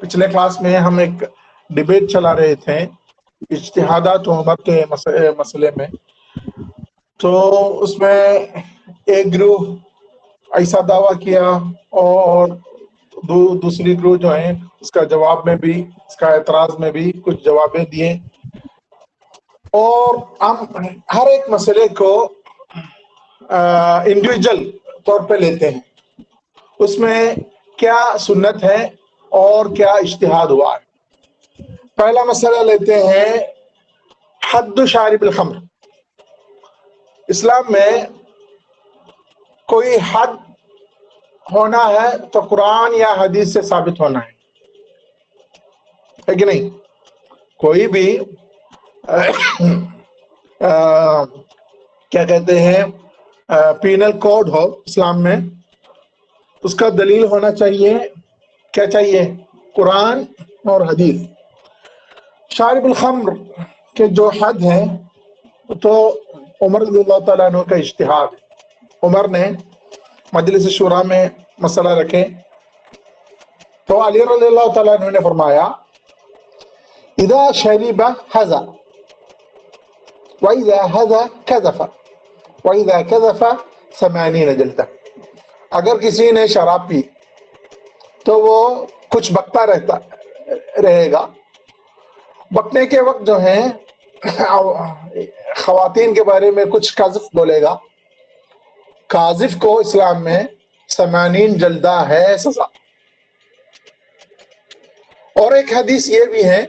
پچھلے کلاس میں ہم ایک ڈیبیٹ چلا رہے تھے اجتہادات عمر کے مسئلے میں. تو اس میں ایک گروہ ایسا دعویٰ کیا اور دوسری گروہ جو ہے اس کا جواب میں بھی، اس کا اعتراض میں بھی کچھ جوابیں دیے. اور ہم ہر ایک مسئلے کو انڈیویجول طور پہ لیتے ہیں، اس میں کیا سنت ہے اور کیا اجتہاد ہوا ہے. پہلا مسئلہ لیتے ہیں حد شارب الخمر. اسلام میں کوئی حد ہونا ہے تو قرآن یا حدیث سے ثابت ہونا ہے کہ نہیں؟ کوئی بھی کیا کہتے ہیں پینل کوڈ ہو اسلام میں، اس کا دلیل ہونا چاہیے. کیا چاہیے؟ قرآن اور حدیث. شارب الخمر کے جو حد ہے تو عمر رضی اللہ تعالیٰ عنہ کا اجتہاد. عمر نے مجلس شورا میں مسئلہ رکھے تو علی رضی اللہ تعالیٰ عنہ نے فرمایا اذا شرب حذا واذا حذا كذف واذا كذف 80 جلدہ. اگر کسی نے شراب پی تو وہ کچھ بکتا رہے گا. بکنے کے وقت جو ہے خواتین کے بارے میں کچھ قذف بولے گا. قاذف کو اسلام میں 80 جلدہ ہے سزا. اور ایک حدیث یہ بھی ہے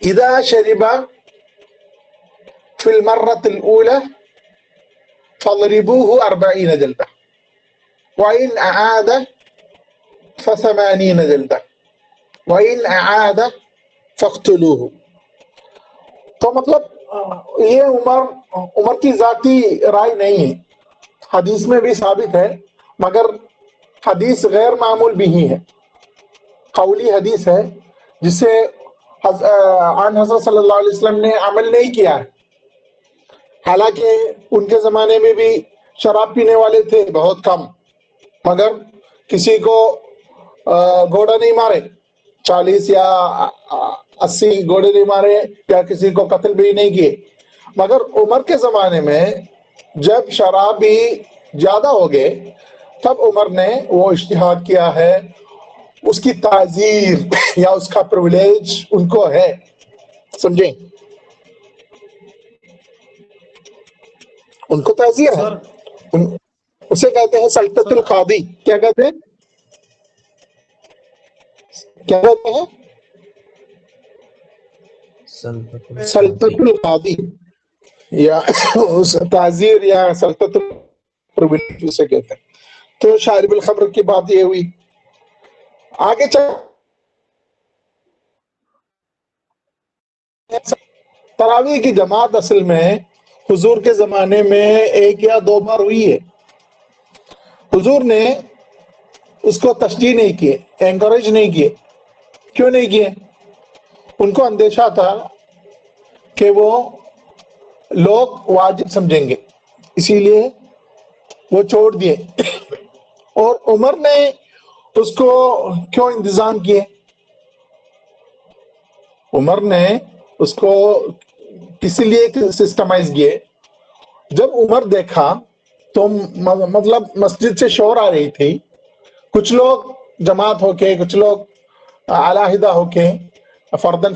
اذا شرب فی المرۃ الاولی فاضربوه 40 جلدہ وإن أعاد ف80 جلدہ وإن أعاد فاقتلوه. تو مطلب یہ عمر کی ذاتی رائے نہیں ہے، حدیث میں بھی ثابت ہے، مگر حدیث غیر معمول بھی ہی ہے، قولی حدیث ہے جسے آن حضرت صلی اللہ علیہ وسلم نے عمل نہیں کیا ہے. حالانکہ ان کے زمانے میں بھی شراب پینے والے تھے بہت کم، مگر کسی کو گھوڑا نہیں مارے، 40 یا 80 گھوڑے نہیں مارے، یا کسی کو قتل بھی نہیں کیے. مگر عمر کے زمانے میں جب شرابی زیادہ ہو گئے تب عمر نے وہ اجتہاد کیا ہے. اس کی تعزیر یا اس کا پرویلیج ان کو ہے، سمجھیں؟ ان کو تعزیر ہے. اسے کہتے ہیں سلطنت القاضی. کیا کہتے ہیں؟ کیا کہتے ہیں؟ سلطنت القاضی یا تعزیر یا سلطنت الپرویلیج اسے کہتے ہیں. تو شارب الخمر کی بات یہ ہوئی. آگے تراویح کی جماعت اصل میں حضور کے زمانے میں 1 یا 2 بار ہوئی ہے. حضور نے اس کو تشجیع نہیں کیے، انکریج نہیں کیے. کیوں نہیں کیے؟ ان کو اندیشہ تھا کہ وہ لوگ واجب سمجھیں گے، اسی لیے وہ چھوڑ دیے. اور عمر نے اس کو کیوں انتظام کیے؟ عمر نے اس کو کسی لیے سسٹمائز کیے. جب عمر دیکھا تو مطلب مسجد سے شور آ رہی تھی، کچھ لوگ جماعت ہو کے، کچھ لوگ علیحدہ ہو کے فردن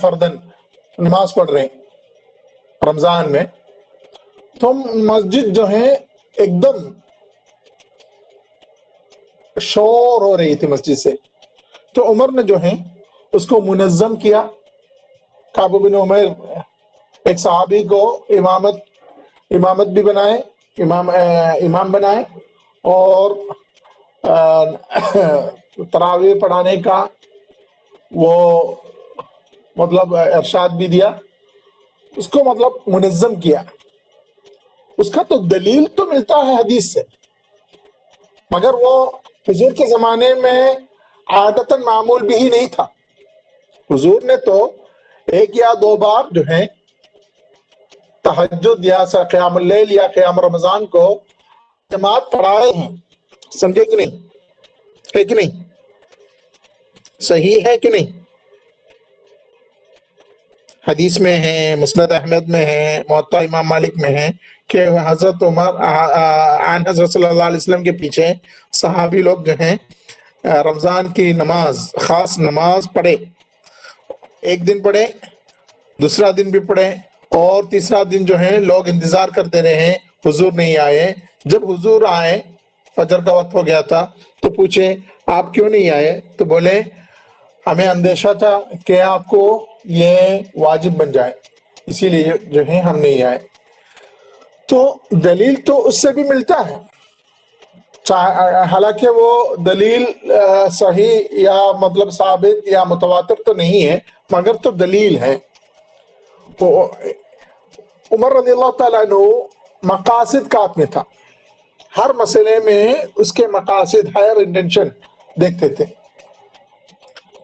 نماز پڑھ رہے ہیں رمضان میں. تو مسجد جو ہے ایک دم شور ہو رہی تھی مسجد سے. تو عمر نے جو ہے اس کو منظم کیا. کعب بن عمیر ایک صحابی کو امامت بھی بنائے، امام بنائے، اور تراویح پڑھانے کا وہ مطلب ارشاد بھی دیا. اس کو مطلب منظم کیا. اس کا تو دلیل تو ملتا ہے حدیث سے، مگر وہ حضور کے زمانے میں عادتاً معمول بھی ہی نہیں تھا. حضور نے تو 1 یا 2 بار جو ہے تہجد یا قیام اللیل یا قیام رمضان کو جماعت پڑھائے ہیں. سمجھے کہ نہیں؟ ہے کہ نہیں؟ صحیح ہے کہ نہیں؟ حدیث میں ہے، مسند احمد میں ہے، موطا امام مالک میں ہے کہ حضرت عمر عن حضرت صلی اللہ علیہ وسلم کے پیچھے صحابی لوگ جو ہیں رمضان کی نماز، خاص نماز پڑھے، ایک دن پڑھے، دوسرا دن بھی پڑھے، اور تیسرا دن جو ہے لوگ انتظار کرتے رہے ہیں، حضور نہیں آئے۔ جب حضور آئے، فجر کا وقت ہو گیا تھا، تو پوچھے آپ کیوں نہیں آئے؟ تو بولے ہمیں اندیشہ تھا کہ آپ کو یہ واجب بن جائے، اسی لیے جو ہے ہم نہیں آئے۔ تو دلیل تو اس سے بھی ملتا ہے، حالانکہ وہ دلیل صحیح یا مطلب ثابت یا متواتر تو نہیں ہے، مگر تو دلیل ہے۔ تو عمر رضی اللہ تعالیٰ عنہ مقاصد کا آدمی تھا، ہر مسئلے میں اس کے مقاصد، ہائر انٹینشن دیکھتے تھے۔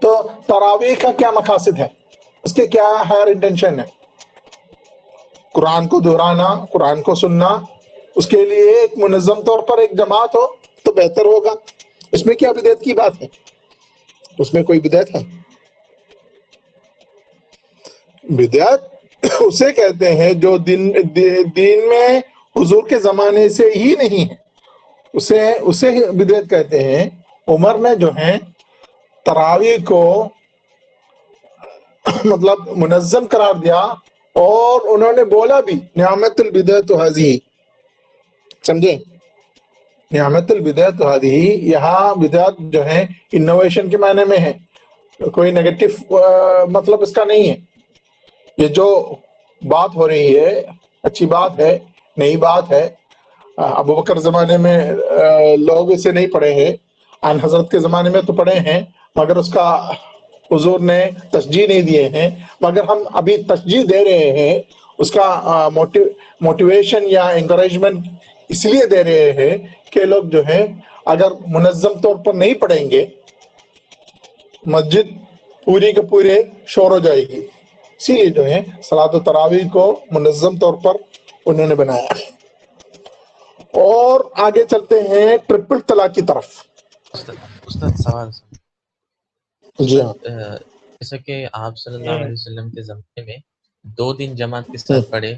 تو تراویح کا کیا مقاصد ہے، اس کے کیا ہائر انٹینشن ہے؟ قرآن کو دہرانا، قرآن کو سننا، اس کے لیے ایک منظم طور پر ایک جماعت ہو تو بہتر ہوگا۔ اس میں کیا بدعت کی بات ہے؟ اس میں کوئی بدعت ہے؟ بدعت اسے کہتے ہیں جو دین میں حضور کے زمانے سے ہی نہیں ہے، اسے بدعت کہتے ہیں۔ عمر نے جو ہے تراویح کو مطلب منظم قرار دیا، اور انہوں نے بولا بھی نعمت البدعۃ ھذہ، سمجھے؟ نعمت البدعۃ ھذہ، یہاں بدعت جو ہے انوویشن کے معنی میں ہے، کوئی نیگیٹو مطلب اس کا نہیں ہے۔ یہ جو بات ہو رہی ہے اچھی بات ہے، نئی بات ہے۔ ابو بکر زمانے میں لوگ اسے نہیں پڑھے ہیں، آن حضرت کے زمانے میں تو پڑھے ہیں، مگر اس کا حضور نے تشجیع نہیں دیے ہیں، مگر ہم ابھی تشجیع دے رہے ہیں۔ اس کا موٹیویشن یا انکریجمنٹ اس لیے دے رہے ہیں کہ لوگ جو ہیں اگر منظم طور پر نہیں پڑھیں گے، مسجد پوری کے پورے شور ہو جائے گی، اسی لیے جو ہے صلاۃ التراویح کو منظم طور پر انہوں نے بنایا۔ اور آگے چلتے ہیں ٹرپل طلاق کی طرف۔ استاد سوال جی ہاں، جیسا کہ آپ صلی اللہ علیہ وسلم کے زمانے میں 2 دن جماعت کے ساتھ پڑھے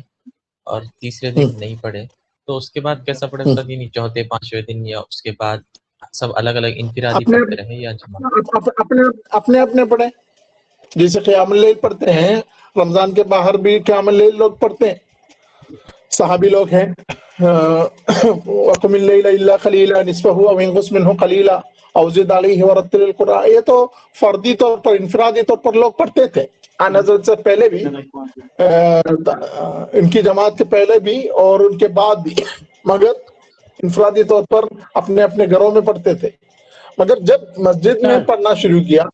اور تیسرے دن نہیں پڑھے، تو اس کے بعد کیسا پڑھے استاد؟ یعنی چوتھے پانچویں دن، یا اس کے بعد سب الگ الگ انفرادی اپنے پڑھتے رہے یا جماعت؟ اپنے پڑھیں، جیسے قیام اللیل پڑھتے ہیں، رمضان کے باہر بھی قیام اللیل لوگ پڑھتے ہیں، صحابی لوگ ہیں، وَقُمِ اللَّيْلَ إِلَّا قَلِيلًا نِصْفَهُ أَوْ انقُصْ مِنْهُ قَلِيلًا أَوْ زِدْ عَلَيْهِ وَرَتِّلِ الْقُرْآنَ، یہ تو فردی طور پر، انفرادی طور پر لوگ پڑھتے تھے آن حضرت سے پہلے بھی، ان کی جماعت کے پہلے بھی اور ان کے بعد بھی، مگر انفرادی طور پر اپنے اپنے گھروں میں پڑھتے تھے۔ مگر جب مسجد میں پڑھنا شروع کیا،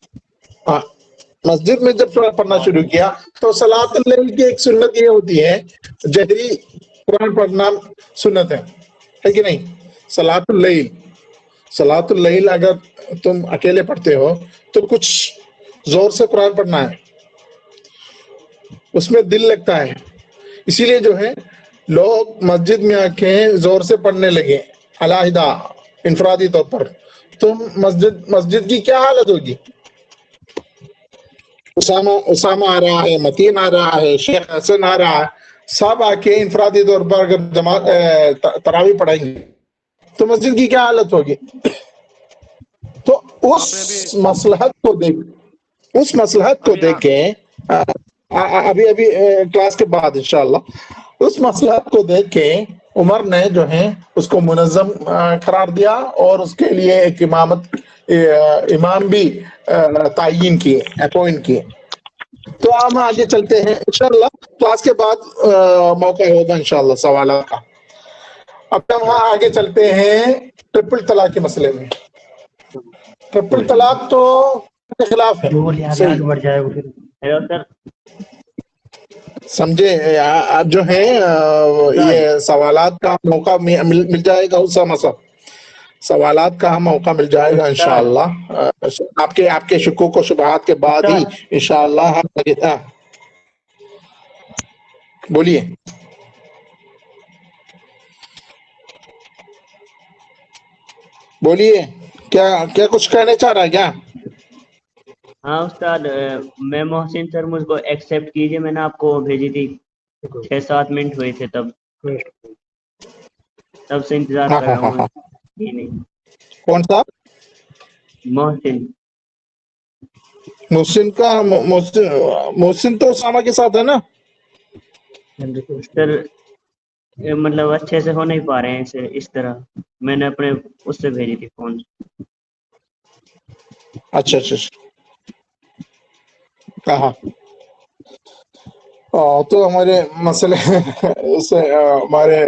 مسجد میں جب پڑھنا شروع کیا تو صلاۃ اللیل کی ایک سنت یہ ہوتی ہے، جہری قرآن پڑھنا سنت ہے کہ نہیں؟ صلاۃ اللیل اگر تم اکیلے پڑھتے ہو تو کچھ زور سے قرآن پڑھنا ہے، اس میں دل لگتا ہے، اسی لیے جو ہے لوگ مسجد میں آ کے زور سے پڑھنے لگے علیحدہ انفرادی طور پر۔ تم مسجد کی کیا حالت ہوگی؟ اسامہ آ رہا ہے، متین آ رہا ہے، شیخ حسن آ رہا ہے، سب آ کے انفرادی طور پر اگر تراویح پڑھائیں گے تو مسجد کی کیا حالت ہوگی؟ تو اس مصلحت کو دیکھ کے ابھی کلاس کے بعد انشاءاللہ، اس مصلحت کو دیکھ کے عمر نے جو ہے اس کو منظم قرار دیا، اور اس کے لیے ایک امام بھی تعین کیے، اپوائنٹ کیے۔ تو ہم آگے چلتے ہیں انشاءاللہ، کلاس کے بعد موقع ہوگا انشاءاللہ سوالات کا۔ اب ہم آگے چلتے ہیں ٹرپل طلاق کے مسئلے میں۔ ٹرپل طلاق تو خلاف ہے، سمجھے؟ اب جو ہے یہ سوالات کا موقع مل جائے گا، اسامہ صاحب، سوالات کا موقع مل جائے گا انشاءاللہ، آپ کے شکوک و شبہات کے بعد ہی انشاءاللہ ہم بولیے۔ بولیے، کیا کچھ کہنے چاہ رہا ہے کیا؟ ہاں استاد میں محسن سر مجھ کو ایکسیپٹ کیجئے، میں نے آپ کو بھیجی تھی 6-7 منٹ ہوئے تھے تب سے انتظار ہاں کر ہاں رہا ہاں ہوں. ہاں جی نہیں کون سا محسن محسن کا محسن تو اسامہ کے ساتھ ہے نا. سر مطلب اچھے سے ہو نہیں پا رہے ہیں اس طرح. میں نے اپنے اس سے بھیجی تھی فون. اچھا اچھا اچھا کہاں تو ہمارے مسئلے ہمارے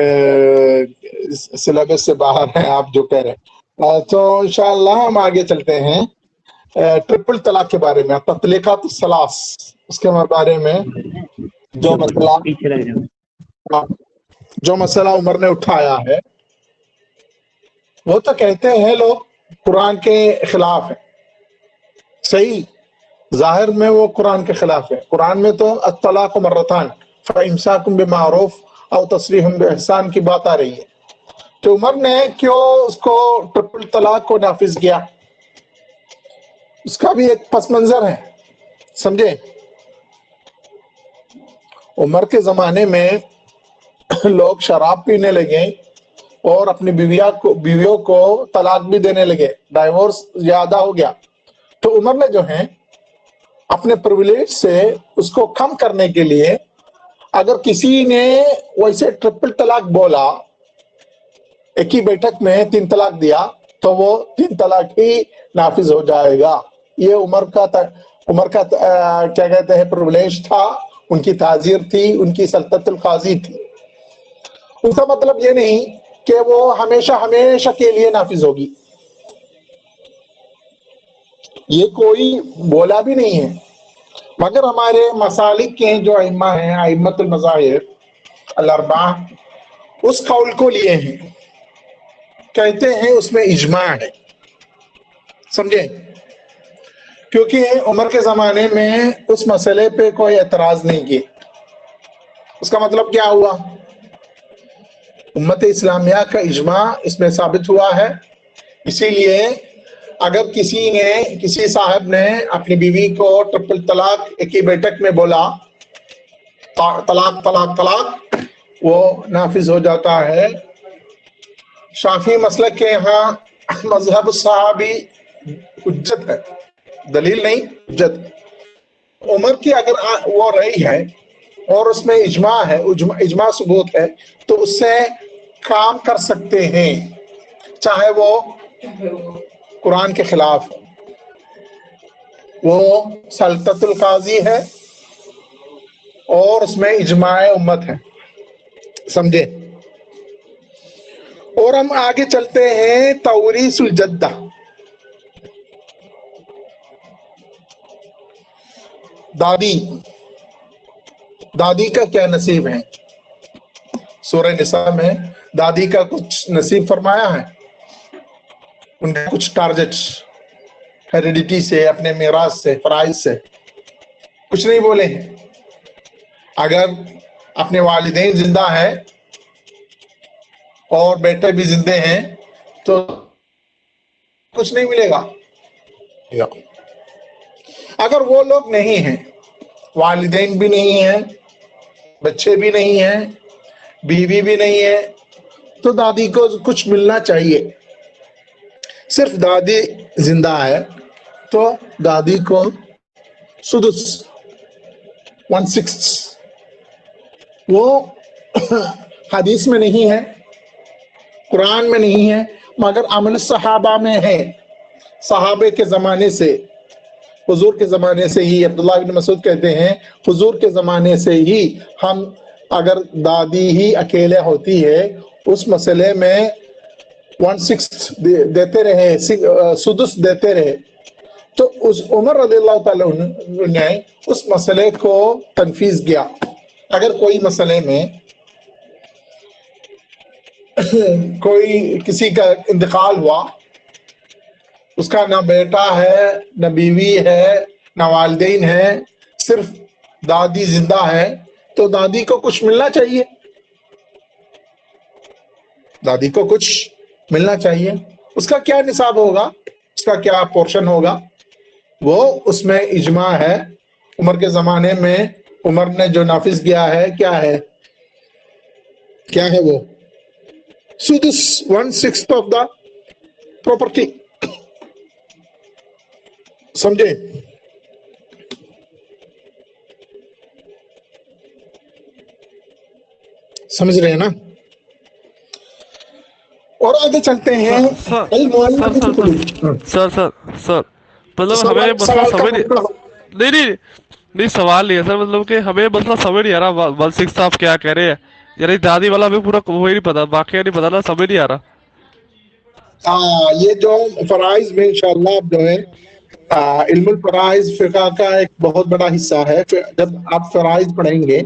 سلیبس سے باہر ہیں آپ جو کہہ رہے ہیں. تو انشاءاللہ ہم آگے چلتے ہیں. ٹرپل طلاق کے بارے میں، تطلیقات الثلاث، اس کے بارے میں پیچھے لگ جاؤ. جو مسئلہ عمر نے اٹھایا ہے، وہ تو کہتے ہیں لوگ قرآن کے خلاف ہے. صحیح، ظاہر میں وہ قرآن کے خلاف ہے. قرآن میں تو الطلاق مرتان فامساک بمعروف او تسریح باحسان کی بات آ رہی ہے. تو عمر نے کیوں اس کو ٹرپل طلاق کو نافذ کیا، اس کا بھی ایک پس منظر ہے، سمجھے. عمر کے زمانے میں لوگ شراب پینے لگے اور اپنی بیویوں کو طلاق بھی دینے لگے، ڈائیورس زیادہ ہو گیا. تو عمر نے جو ہے اپنے پرویلیج سے اس کو کم کرنے کے لیے، اگر کسی نے ویسے ٹرپل طلاق بولا، ایک ہی بیٹھک میں 3 طلاق دیا، تو وہ 3 طلاق ہی نافذ ہو جائے گا. یہ عمر کا کیا کہتے ہیں پرویلیج تھا، ان کی تعزیر تھی، ان کی سلطنت القاضی تھی. ان کا مطلب یہ نہیں کہ وہ ہمیشہ ہمیشہ کے لیے نافذ ہوگی، یہ کوئی بولا بھی نہیں ہے. مگر ہمارے مسالک کے جو ائمہ ہیں، ائمۃ المذاہب الاربعہ، اس قول کو لیے ہیں، کہتے ہیں اس میں اجماع ہے، سمجھے. کیونکہ عمر کے زمانے میں اس مسئلے پہ کوئی اعتراض نہیں کیے. اس کا مطلب کیا ہوا، امت اسلامیہ کا اجماع اس میں ثابت ہوا ہے. اسی لیے اگر کسی صاحب نے اپنی بیوی کو ٹرپل طلاق ایک ہی بیٹھک میں بولا، طلاق طلاق طلاق، وہ نافذ ہو جاتا ہے. شافعی مسلک کے یہاں مذہب الصحابی حجت ہے، دلیل نہیں حجت. عمر کی اگر وہ رہی ہے اور اس میں اجماع ہے، اجماع ثبوت ہے، تو اس سے کام کر سکتے ہیں، چاہے وہ قرآن کے خلاف ہو. وہ سلطنت القاضی ہے اور اس میں اجماع امت ہے، سمجھے. اور ہم آگے چلتے ہیں. توریث الجدہ، دادی کا کیا نصیب ہے. سورہ نساء میں دادی کا کچھ نصیب فرمایا ہے، ان کے کچھ ٹارگٹس ہیریڈیٹی سے، اپنے میراث سے، فرائض سے کچھ نہیں بولے ہیں. اگر اپنے والدین زندہ ہیں اور بیٹے بھی زندے ہیں تو کچھ نہیں ملے گا. اگر وہ لوگ نہیں ہیں، والدین بھی نہیں ہیں، بچے بھی نہیں ہیں، بیوی بھی نہیں ہے، تو دادی کو کچھ ملنا چاہیے. صرف دادی زندہ ہے تو دادی کو سدس 1/6 وہ حدیث میں نہیں ہے، قرآن میں نہیں ہے، مگر عمل صحابہ میں ہے. صحابے کے زمانے سے، حضور کے زمانے سے ہی، عبداللہ بن مسعود کہتے ہیں حضور کے زمانے سے ہی ہم، اگر دادی ہی اکیلے ہوتی ہے، اس مسئلے میں 1/6 دیتے رہے، سدس دیتے رہے. تو اس عمر رضی اللہ تعالیٰ عنہ نے اس مسئلے کو تنفیذ کیا. اگر کوئی مسئلے میں کسی کا انتقال ہوا، اس کا نہ بیٹا ہے، نہ بیوی ہے، نہ والدین ہے، صرف دادی زندہ ہے، تو دادی کو کچھ ملنا چاہیے، دادی کو کچھ ملنا چاہیے. اس کا کیا نصاب ہوگا، اس کا کیا پورشن ہوگا، وہ اس میں اجماع ہے. عمر کے زمانے میں عمر نے جو نافذ کیا ہے کیا ہے وہ سدس 1/6 آف دا پراپرٹی. سمجھے؟ سمجھ رہے ہیں نا؟ اور آگے چلتے ہیں. سر مطلب ہمیں مسئلہ سمجھ نہیں سوال نہیں ہے سر. مطلب کہ ہمیں مسئلہ سمجھ نہیں آ رہا 1/6 آپ کیا کہہ رہے ہیں. یعنی دادی والا ہمیں پورا وہی نہیں پتا, واقعہ نہیں پتا نا, سمجھ نہیں آ رہا. یہ جو فرائض میں انشاءاللہ اب جو ہے علم الفرائض فقہ کا ایک بہت بڑا حصہ ہے. جب آپ فرائض پڑھیں گے,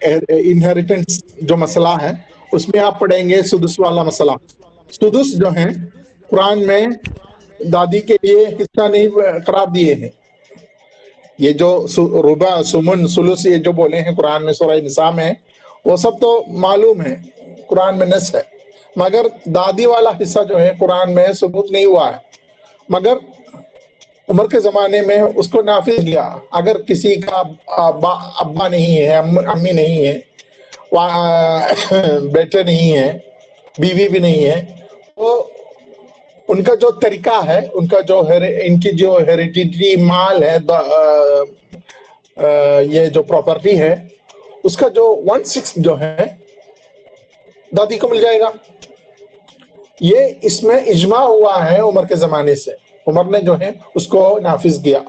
انہیریٹنس جو مسئلہ ہے اس میں آپ پڑھیں گے سدس والا مسئلہ. سدس جو ہیں قرآن میں دادی کے لیے حصہ نہیں قرار دیے ہیں. یہ جو ربع سمن ثلث یہ جو بولے ہیں قرآن میں سورہ نساء میں, وہ سب تو معلوم ہے, قرآن میں نص ہے. مگر دادی والا حصہ جو ہے قرآن میں ثبوت نہیں ہوا ہے. مگر عمر کے زمانے میں اس کو نافذ کیا. اگر کسی کا ابا نہیں ہے, امی نہیں ہے, بیٹے نہیں ہیں, بیوی بھی نہیں ہے, تو ان کا جو طریقہ ہے, ان کی جو ہیریڈیٹری مال ہے, یہ جو پراپرٹی ہے, اس کا جو 1/6 جو ہے دادی کو مل جائے گا. یہ اس میں اجماع ہوا ہے عمر کے زمانے سے. عمر نے جو ہے اس کو نافذ کیا.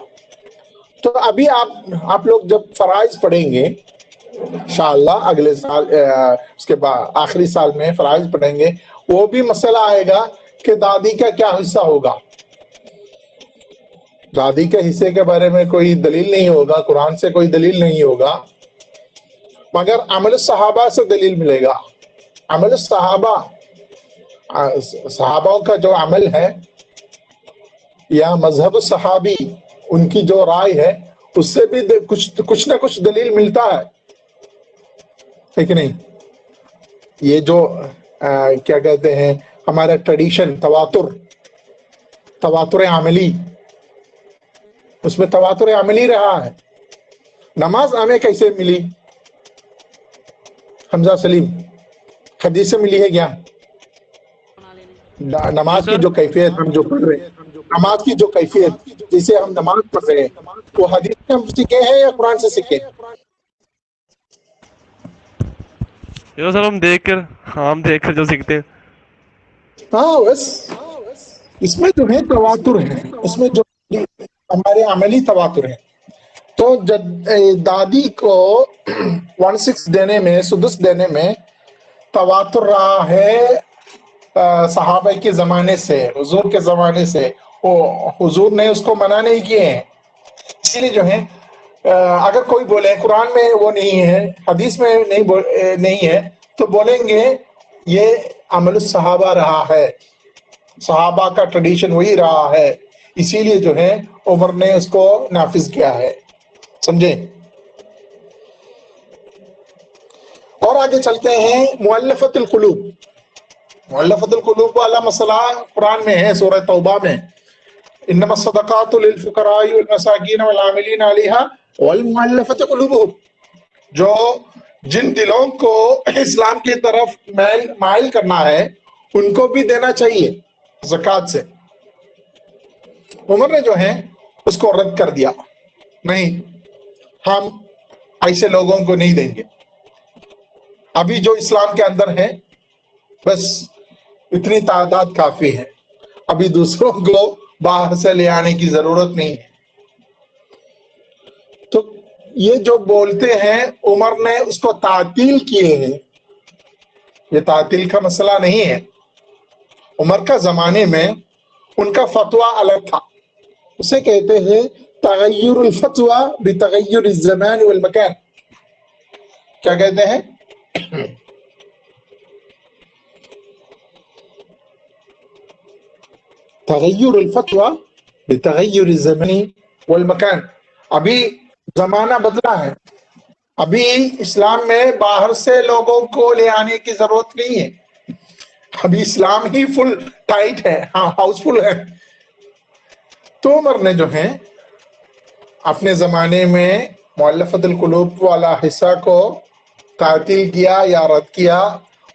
تو ابھی آپ لوگ جب فرائض پڑھیں گے انشاءاللہ اگلے سال, اس کے بعد آخری سال میں فرائض پڑھیں گے, وہ بھی مسئلہ آئے گا کہ دادی کا کیا حصہ ہوگا. دادی کے حصے کے بارے میں کوئی دلیل نہیں ہوگا, قرآن سے کوئی دلیل نہیں ہوگا, مگر عمل صحابہ سے دلیل ملے گا. عمل صحابہ کا جو عمل ہے یا مذہب صحابی ان کی جو رائے ہے, اس سے بھی کچھ نہ کچھ دلیل ملتا ہے کہ نہیں. یہ جو کیا کہتے ہیں ہمارا ٹریڈیشن تواتر عملی, اس میں تواتر عملی رہا ہے. نماز ہمیں کیسے ملی حمزہ سلیم؟ حدیث سے ملی ہے کیا؟ نماز کی جو کیفیت ہم جو پڑھ رہے ہیں, نماز کی جو کیفیت جسے ہم نماز پڑھ رہے ہیں, وہ حدیث سے ہم سیکھے ہیں یا قرآن سے سیکھے؟ سر ہم دیکھ کر جو سیکھتے ہیں. ہاں بس اس میں جو ہے تواتر ہے, اس میں جو ہمارے عملی تواتر ہے. تو دادی کو 1/6 دینے میں, سدس دینے میں تواتر رہا ہے صحابہ کے زمانے سے, حضور کے زمانے سے. حضور نے اس کو منع نہیں کیے ہیں. اسی لیے جو ہے اگر کوئی بولے قرآن میں وہ نہیں ہے, حدیث میں نہیں ہے, تو بولیں گے یہ عمل الصحابہ رہا ہے, صحابہ کا ٹریڈیشن وہی رہا ہے, اسی لیے جو ہے عمر نے اس کو نافذ کیا ہے. سمجھے؟ اور آگے چلتے ہیں مؤلفۃ القلوب. مؤلفۃ القلوب والا مسئلہ قرآن میں ہے, سورہ توبہ میں. انما الصدقات للفقراء والمساکین والعاملین علیہا والمؤلفۃ قلوبہم, جو جن دلوں کو اسلام کی طرف مائل کرنا ہے ان کو بھی دینا چاہیے زکوٰۃ سے. عمر نے جو ہے اس کو رد کر دیا, نہیں ہم ایسے لوگوں کو نہیں دیں گے. ابھی جو اسلام کے اندر ہے بس اتنی تعداد کافی ہے, ابھی دوسروں کو باہر سے لے آنے کی ضرورت نہیں ہے. تو یہ جو بولتے ہیں عمر نے اس کو تعطیل کیے ہیں, یہ تعطیل کا مسئلہ نہیں ہے. عمر کا زمانے میں ان کا فتویٰ الگ تھا, اسے کہتے ہیں تغیر الفتویٰ بتغیر الزمان والمکان. کیا کہتے ہیں؟ تغیر الفتویٰ بتغیر الزمان والمکان. ابھی زمانہ بدلا ہے, ابھی اسلام میں باہر سے لوگوں کو لے آنے کی ضرورت نہیں ہے. ابھی اسلام ہی فل ٹائٹ ہے, ہاں ہاؤس فل ہے. تو عمر نے جو ہے اپنے زمانے میں مؤلفۃ القلوب والا حصہ کو تعطیل کیا یا رد کیا.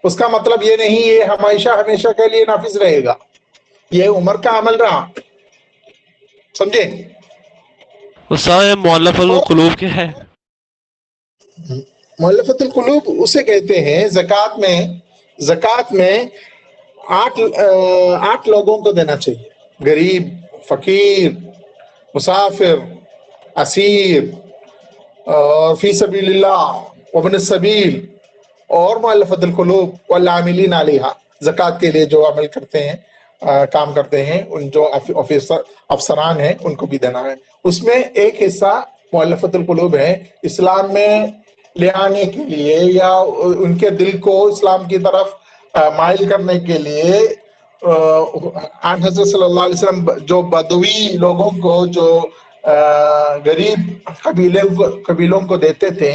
اس کا مطلب یہ نہیں یہ ہمیشہ کے لیے نافذ رہے گا، یہ عمر کا عمل رہا. سمجھے؟ استاد یہ مؤلف القلوب کیا ہے؟ مؤلفۃ القلوب اسے کہتے ہیں زکوٰۃ میں 8 لوگوں کو دینا چاہیے: غریب، فقیر، مسافر، اسیر، اور فی سبیل اللہ، وابن السبیل، اور مؤلفۃ القلوب والعاملین علیہا، زکوٰۃ کے لیے جو عمل کرتے ہیں، کام کرتے ہیں، ان جو افسران ہیں ان کو بھی دینا ہے. اس میں ایک حصہ مؤلفۃ القلوب ہے، اسلام میں لے آنے کے لیے یا ان کے دل کو اسلام کی طرف مائل کرنے کے لیے. آن حضرت صلی اللہ علیہ وسلم جو بدوی لوگوں کو، جو غریب قبیلوں کو دیتے تھے،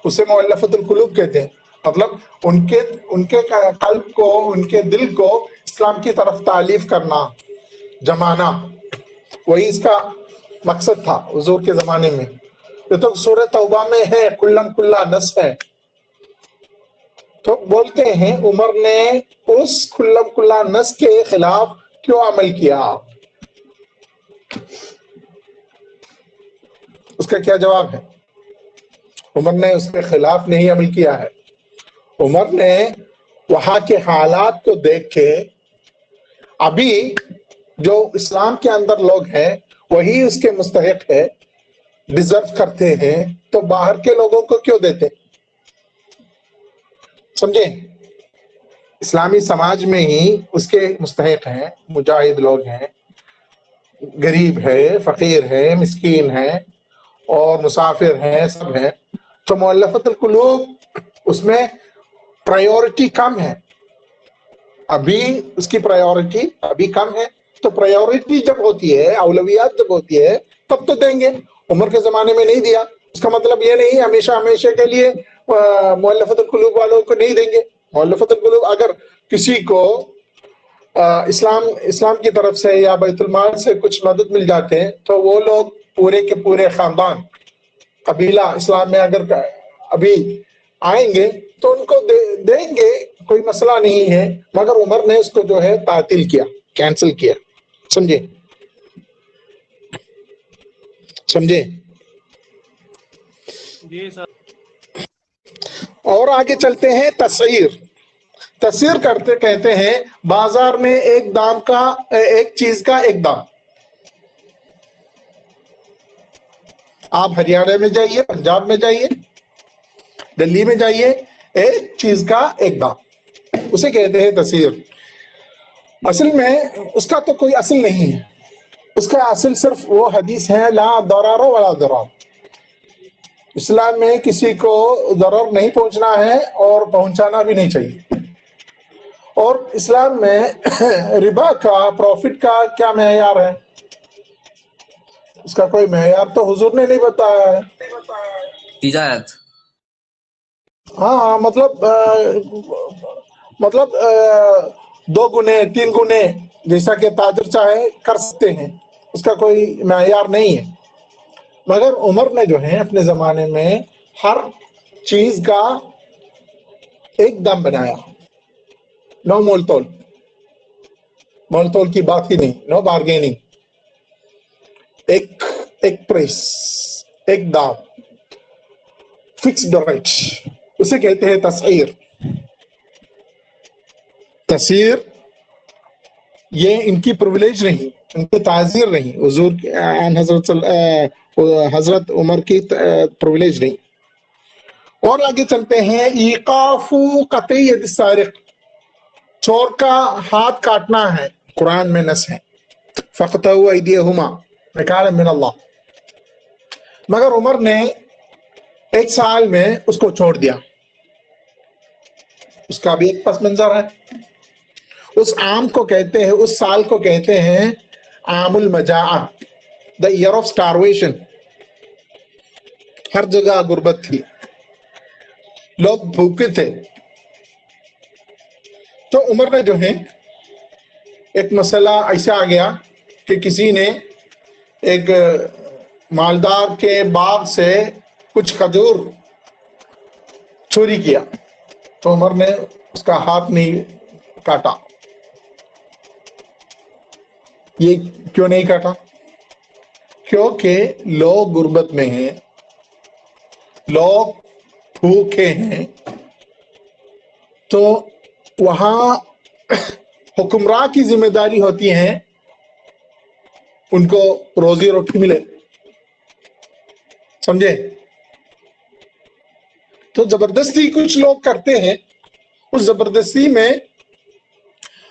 اسے مؤلفۃ القلوب کہتے ہیں. مطلب ان کے قلب کو، ان کے دل کو اسلام کی طرف تعلیف کرنا، جمانا، وہی اس کا مقصد تھا حضور کے زمانے میں. یہ تو سورہ توبہ میں ہے، کلن کلا نس ہے. تو بولتے ہیں عمر نے اس کلن کلا نس کے خلاف کیوں عمل کیا؟ اس کا کیا جواب ہے؟ عمر نے اس کے خلاف نہیں عمل کیا ہے. عمر نے وہاں کے حالات کو دیکھ کے، ابھی جو اسلام کے اندر لوگ ہیں وہی اس کے مستحق ہے، ڈیزرو کرتے ہیں، تو باہر کے لوگوں کو کیوں دیتے؟ سمجھے؟ اسلامی سماج میں ہی اس کے مستحق ہیں، مجاہد لوگ ہیں، غریب ہے، فقیر ہے، مسکین ہے، اور مسافر ہیں، سب ہیں. تو مؤلفۃ القلوب اس میں پرائیورٹی کم ہے، ابھی اس کی پرائیورٹی ابھی کم ہے. تو پرائیورٹی جب ہوتی ہے، اولویات جب ہوتی ہے، تب تو دیں گے. عمر کے زمانے میں نہیں دیا، اس کا مطلب یہ نہیں ہمیشہ کے لیے مؤلفۃ القلوب والوں کو نہیں دیں گے. مؤلفۃ القلوب اگر کسی کو اسلام کی طرف سے یا بیت المال سے کچھ مدد مل جاتے ہیں، تو وہ لوگ پورے کے پورے خاندان، قبیلہ اسلام میں اگر ابھی آئیں گے تو ان کو دیں گے، کوئی مسئلہ نہیں ہے. مگر عمر نے اس کو جو ہے تعطیل کیا، کینسل کیا. سمجھے؟ جی سر. اور آگے چلتے ہیں. تسعیر کہتے ہیں بازار میں ایک چیز کا ایک دام. آپ ہریانہ میں جائیے، پنجاب میں جائیے، دلی میں جائیے، ایک چیز کا ایک دام، اسے کہتے ہیں تسعیر. اصل میں اس کا تو کوئی اصل نہیں ہے، اس کا اصل صرف وہ حدیث ہے لا ضرر ولا ضرار. اسلام میں کسی کو ضرر نہیں پہنچنا ہے اور پہنچانا بھی نہیں چاہیے. اور اسلام میں ربا کا، پروفٹ کا کیا معیار ہے؟ اس کا کوئی معیار تو حضور نے نہیں بتایا ہے. تجارت. ہاں، مطلب 2 گنے 3 گنے جیسا کہ تاجر چاہے کر سکتے ہیں، اس کا کوئی معیار نہیں ہے. مگر عمر نے جو ہے اپنے زمانے میں ہر چیز کا ایک دم بنایا. نو مول تول کی بات ہی نہیں، نو بارگیننگ. ایک پریس، ایک دام، فکسڈ ریٹ، اسے کہتے ہیں تسعیر. تسعیر یہ ان کی پرویلیج نہیں، ان کی تعزیر نہیں، حضور حضرت عمر کی پرویلیج نہیں. اور آگے چلتے ہیں. ایقاف قطع ید السارق، چور کا ہاتھ کاٹنا ہے، قرآن میں نص ہے. فقطعوا ایدیہما نکالا من اللہ. مگر عمر نے 1 سال میں اس کو چھوڑ دیا. اس کا بھی ایک پس منظر ہے. اس عام کو کہتے ہیں، اس سال کو کہتے ہیں عام المجاعہ، the year of starvation. ہر جگہ غربت تھی، لوگ بھوکے تھے. تو عمر نے جو ہے ایک مسئلہ ایسا آ گیا کہ کسی نے ایک مالدار کے باغ سے کچھ کھجور چوری کیا تو عمر نے اس کا ہاتھ نہیں کاٹا. یہ کیوں نہیں کاٹا؟ کیونکہ لوگ غربت میں ہیں، لوگ بھوکے ہیں، تو وہاں حکمراں کی ذمہ داری ہوتی ہے ان کو روزی روٹی ملے. سمجھے؟ تو زبردستی کچھ لوگ کرتے ہیں. اس زبردستی میں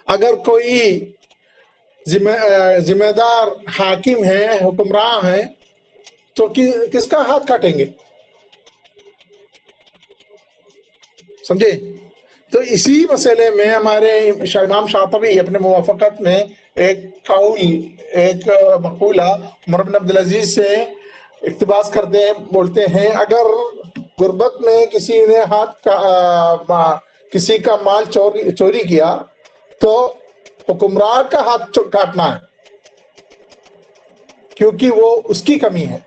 اگر کوئی ذمہ دار حاکم ہے، حکمراں ہے، تو کس کا ہاتھ کاٹیں گے؟ سمجھے؟ تو اسی مسئلے میں ہمارے امام شاطبی اپنے موافقت میں ایک مقولہ عمر بن عبدالعزیز سے اقتباس کرتے ہیں، بولتے ہیں اگر غربت میں کسی نے کسی کا مال چوری کیا تو حکمران کا ہاتھ کاٹنا ہے، کیونکہ وہ اس کی کمی ہے.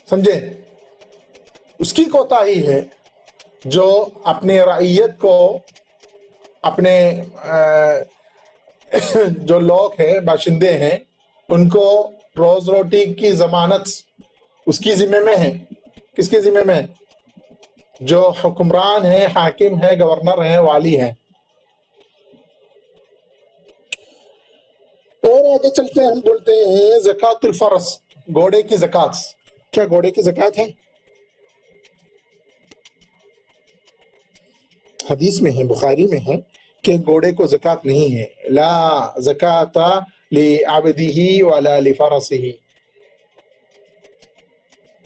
سمجھے؟ اس کی کوتاہی ہے جو اپنے رعیت کو، اپنے جو لوگ ہیں، باشندے ہیں، ان کو روز روٹی کی ضمانت اس کی ذمہ میں ہے. کس کے ذمہ میں؟ جو حکمران ہے، حاکم ہے، گورنر ہے، والی ہے. اور آگے چلتے ہیں، ہم بولتے ہیں زکوٰۃ الفرس، گھوڑے کی زکوٰۃ. کیا گھوڑے کی زکوٰۃ ہے؟ حدیث میں ہے، بخاری میں ہے کہ گھوڑے کو زکوٰۃ نہیں ہے. لا زکوٰۃ لعبدہ ولا لفرسہ.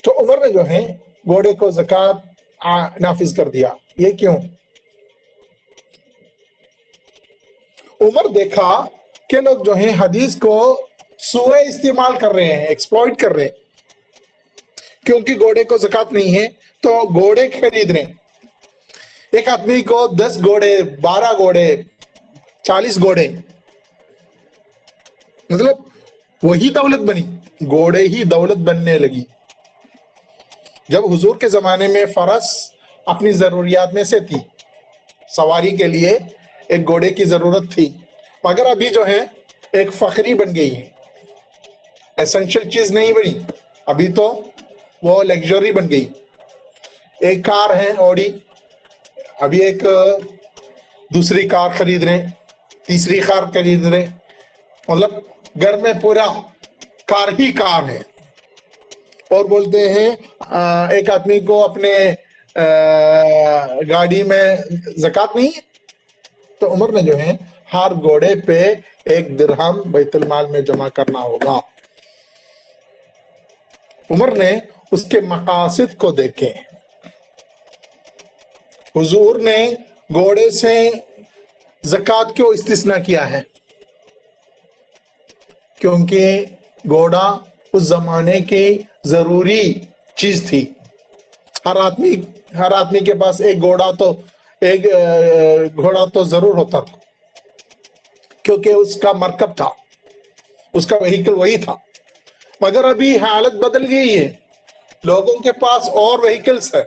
تو عمر نے جو ہے گھوڑے کو زکوٰۃ نافذ کر دیا. یہ کیوں؟ عمر دیکھا کہ لوگ جو ہیں حدیث کو سوء استعمال کر رہے ہیں، ایکسپلائٹ کر رہے ہیں. کیونکہ گھوڑے کو زکوٰۃ نہیں ہے تو گھوڑے خرید رہے ہیں. ایک آدمی کو 10 گھوڑے، 12 گھوڑے، 40 گھوڑے، مطلب وہی دولت بنی، گھوڑے ہی دولت بننے لگی. جب حضور کے زمانے میں فرس اپنی ضروریات میں سے تھی، سواری کے لیے ایک گھوڑے کی ضرورت تھی، مگر ابھی جو ہے ایک فخری بن گئی ہے، ایسنشل چیز نہیں بنی، ابھی تو وہ لگژری بن گئی. ایک کار ہے اوڈی، ابھی ایک دوسری کار خرید رہے، تیسری کار خرید رہے، مطلب گھر میں پورا کار ہی کار ہے. اور بولتے ہیں ایک آدمی کو اپنے گاڑی میں زکوٰۃ نہیں ہے. تو عمر نے جو ہے ہر گھوڑے پہ 1 درہم بیت المال میں جمع کرنا ہوگا. عمر نے اس کے مقاصد کو دیکھے. حضور نے گھوڑے سے زکوٰۃ کیوں استثناء کیا ہے؟ کیونکہ گھوڑا اس زمانے کی ضروری چیز تھی. ہر آدمی کے پاس ایک گھوڑا تو ضرور ہوتا تھا، کیونکہ اس کا مرکب تھا، اس کا وہیکل وہی تھا. مگر ابھی حالت بدل گئی ہے، لوگوں کے پاس اور وہیکلز ہیں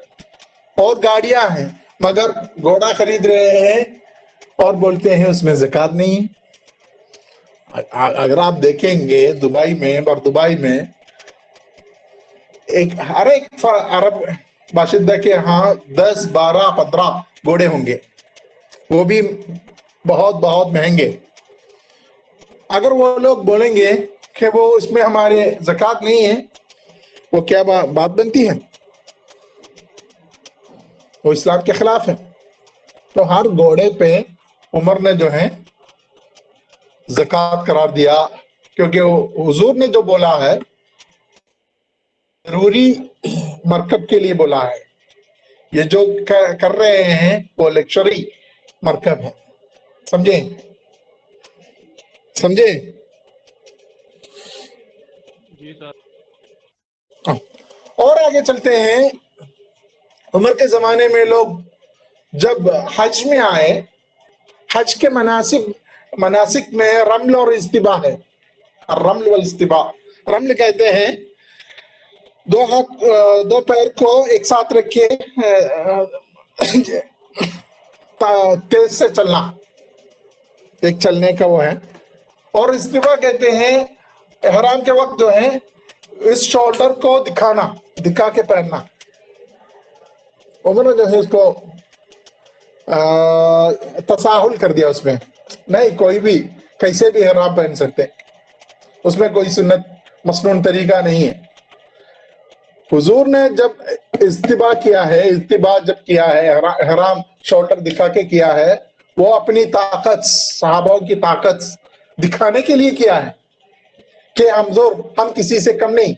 اور گاڑیاں ہیں، مگر گھوڑا خرید رہے ہیں اور بولتے ہیں اس میں زکوٰۃ نہیں. اگر آپ دیکھیں گے دبئی میں ہر ایک عرب باشندہ کے ہاں 10، 12، 15 گھوڑے ہوں گے، وہ بھی بہت بہت مہنگے. اگر وہ لوگ بولیں گے کہ وہ اس میں ہمارے زکوٰۃ نہیں ہے، وہ کیا بات بنتی ہے؟ وہ اسلام کے خلاف ہے. تو ہر گھوڑے پہ عمر نے جو ہے زکوٰۃ قرار دیا، کیونکہ حضور نے جو بولا ہے ضروری مرکب کے لیے بولا ہے. یہ جو کر رہے ہیں وہ لگژری مرکب ہے. سمجھے؟ جی سر. اور آگے چلتے ہیں. عمر کے زمانے میں لوگ جب حج میں آئے، حج کے مناسک میں رمل اور اجتباء ہے. الرمل والاستباء. رمل کہتے ہیں دو پیر کو ایک ساتھ رکھے تیز سے چلنا، ایک چلنے کا وہ ہے. اور استوا کہتے ہیں احرام کے وقت جو ہے اس شولڈر کو دکھا کے پہننا. عمر نے جو ہے اس کو تساہل کر دیا، اس میں نہیں کوئی بھی کیسے بھی احرام پہن سکتے، اس میں کوئی سنت مسنون طریقہ نہیں ہے. حضور نے جب استباء کیا ہے، جب کیا ہے احرام شولڈر دکھا کے کیا ہے، وہ اپنی طاقت، صحابہ کی طاقت دکھانے کے لیے کیا ہے کہ ہم کسی سے کم نہیں.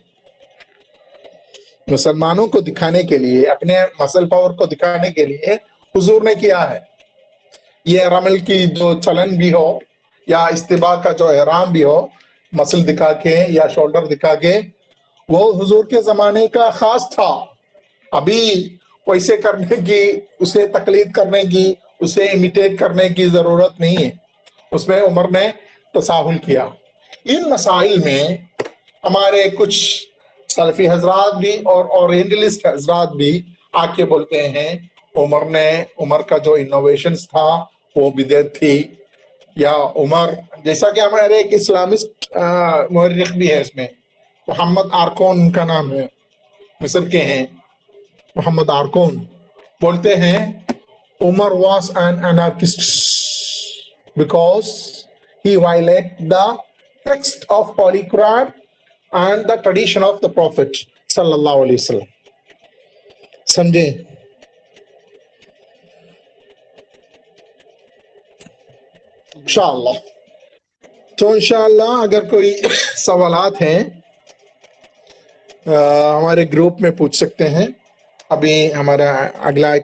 مسلمانوں کو دکھانے کے لیے، اپنے مسل پاور کو دکھانے کے لیے حضور نے کیا ہے. یہ رمل کی جو چلن بھی ہو یا استباء کا جو احرام بھی ہو، مسل دکھا کے یا شولڈر دکھا کے، وہ حضور کے زمانے کا خاص تھا. ابھی ویسے کرنے کی، اسے تقلید کرنے کی، اسے امیٹیٹ کرنے کی ضرورت نہیں ہے. اس میں عمر نے تساہل کیا. ان مسائل میں ہمارے کچھ سلفی حضرات بھی اور اورینٹلسٹ حضرات بھی آ کے بولتے ہیں عمر کا جو انوویشنز تھا وہ بدعت تھی، یا عمر، جیسا کہ ہمارے ایک اسلامسٹ مورخ بھی ہے اس میں، محمد آرکون ان کا نام ہے، مصر کے ہیں محمد آرکون، بولتے ہیں عمر was an anarchist because he violated the text of Holy Quran and the tradition of the Prophet sallallahu alaihi wasallam. سمجھے؟ انشاءاللہ. تو انشاءاللہ اگر کوئی سوالات ہیں ہمارے گروپ میں پوچھ سکتے ہیں. ابھی ہمارا اگلا